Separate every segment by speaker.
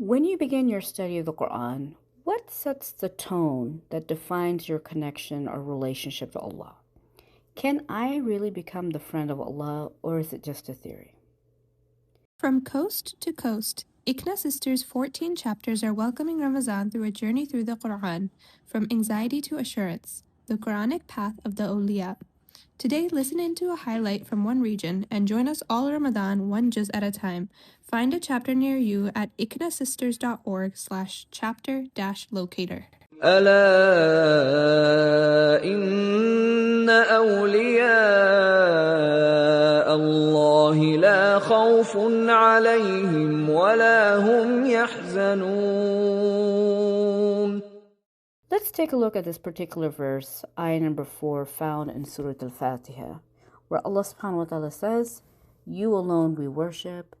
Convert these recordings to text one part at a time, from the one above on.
Speaker 1: When you begin your study of the Quran, what sets the tone that defines your connection or relationship to Allah? Can I really become the friend of Allah, or is it just a theory?
Speaker 2: From coast to coast, ICNA Sisters' 14 chapters are welcoming Ramadan through a journey through the Qur'an, from anxiety to assurance, the Quranic path of the Awliya. Today, listen into a highlight from one region and join us all Ramadan one juz at a time. Find a chapter near you at icnasisters.org/chapter-locator.
Speaker 3: ألا إن أولياء الله لا خوف عليهم ولا هم يحزنون.
Speaker 1: Let's take a look at this particular verse, ayah number 4, found in Surah Al-Fatiha, where Allah subhanahu wa ta'ala says, "You alone we worship,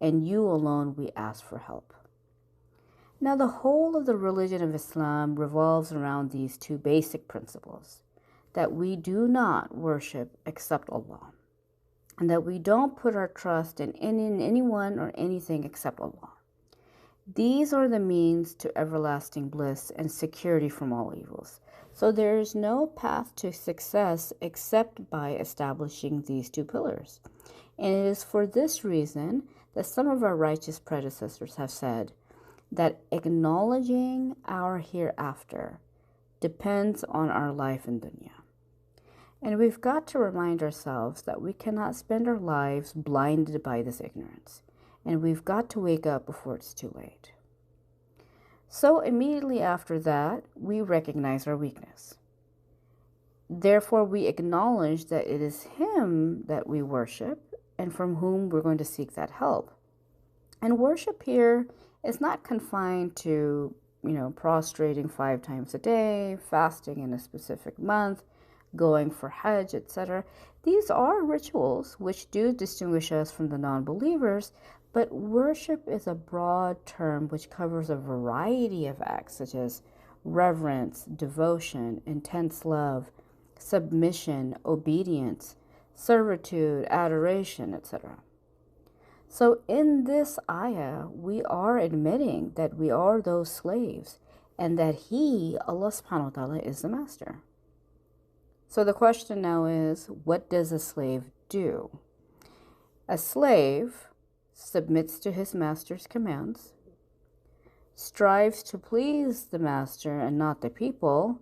Speaker 1: and you alone we ask for help." Now, the whole of the religion of Islam revolves around these two basic principles, that we do not worship except Allah, and that we don't put our trust in anyone or anything except Allah. These are the means to everlasting bliss and security from all evils. So there is no path to success except by establishing these two pillars. And it is for this reason that some of our righteous predecessors have said that acknowledging our hereafter depends on our life in dunya. And we've got to remind ourselves that we cannot spend our lives blinded by this ignorance. And we've got to wake up before it's too late. So immediately after that, we recognize our weakness. Therefore, we acknowledge that it is Him that we worship and from whom we're going to seek that help. And worship here is not confined to, prostrating 5 times a day, fasting in a specific month, going for Hajj, etc. These are rituals which do distinguish us from the non-believers, but worship is a broad term which covers a variety of acts such as reverence, devotion, intense love, submission, obedience, servitude, adoration, etc. So in this ayah, we are admitting that we are those slaves and that He, Allah subhanahu wa ta'ala, is the master. So the question now is, what does a slave do? A slave submits to his master's commands, strives to please the master and not the people,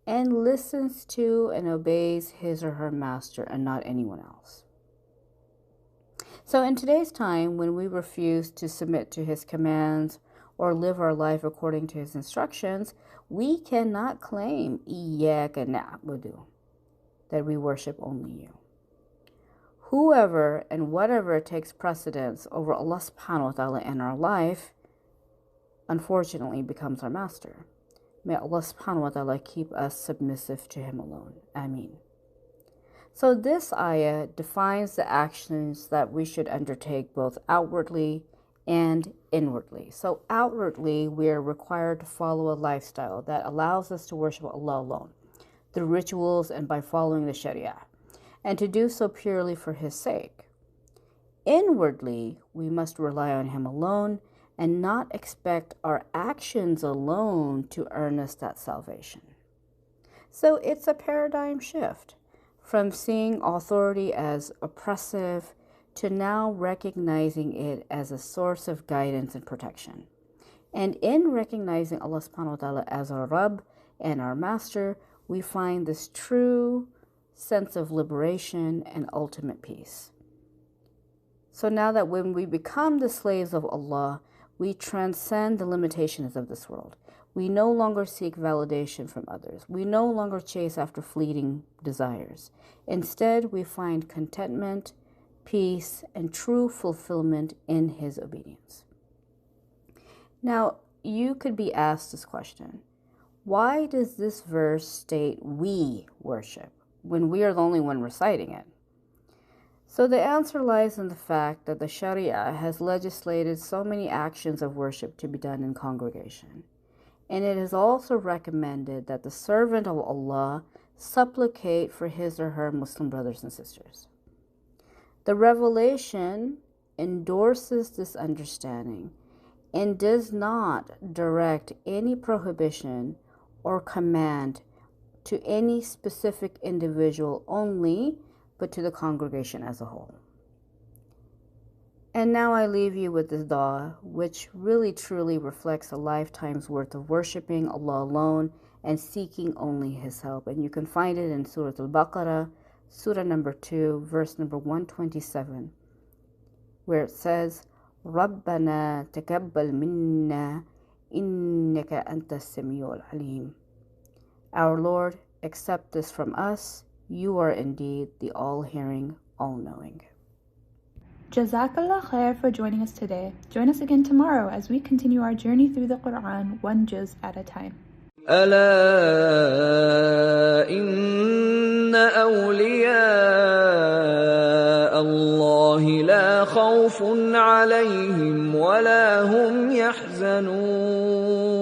Speaker 1: and listens to and obeys his or her master and not anyone else. So in today's time, when we refuse to submit to His commands or live our life according to His instructions, we cannot claim إِيَّاكَ نَعْبُدُ, that we worship only You. Whoever and whatever takes precedence over Allah subhanahu wa ta'ala in our life, unfortunately becomes our master. May Allah subhanahu wa ta'ala keep us submissive to Him alone. Ameen. So this ayah defines the actions that we should undertake both outwardly and inwardly. So outwardly, we are required to follow a lifestyle that allows us to worship Allah alone, through rituals and by following the Sharia, and to do so purely for His sake. Inwardly, we must rely on Him alone and not expect our actions alone to earn us that salvation. So it's a paradigm shift from seeing authority as oppressive to now recognizing it as a source of guidance and protection. And in recognizing Allah subhanahu wa ta'ala as our Rabb and our Master, we find this true sense of liberation and ultimate peace. So now that when we become the slaves of Allah, we transcend the limitations of this world. We no longer seek validation from others. We no longer chase after fleeting desires. Instead, we find contentment, peace, and true fulfillment in His obedience. Now, you could be asked this question: why does this verse state we worship when we are the only one reciting it? So the answer lies in the fact that the Sharia has legislated so many actions of worship to be done in congregation. And it has also recommended that the servant of Allah supplicate for his or her Muslim brothers and sisters. The revelation endorses this understanding and does not direct any prohibition or command to any specific individual only, but to the congregation as a whole. And now I leave you with this dua, which really truly reflects a lifetime's worth of worshiping Allah alone and seeking only His help. And you can find it in Surah Al-Baqarah, Surah number 2, verse number 127, where it says, رَبَّنَا تَقَبَّلْ مِنَّا إِنَّكَ أَنْتَ السَّمِيعُ الْعَلِيمُ. Our Lord, accept this from us. You are indeed the all-hearing, all-knowing.
Speaker 2: Jazakallah khair for joining us today. Join us again tomorrow as we continue our journey through the Qur'an, one juz at a time.
Speaker 3: ألا إن أولياء الله لا خوف عليهم ولا هم يحزنون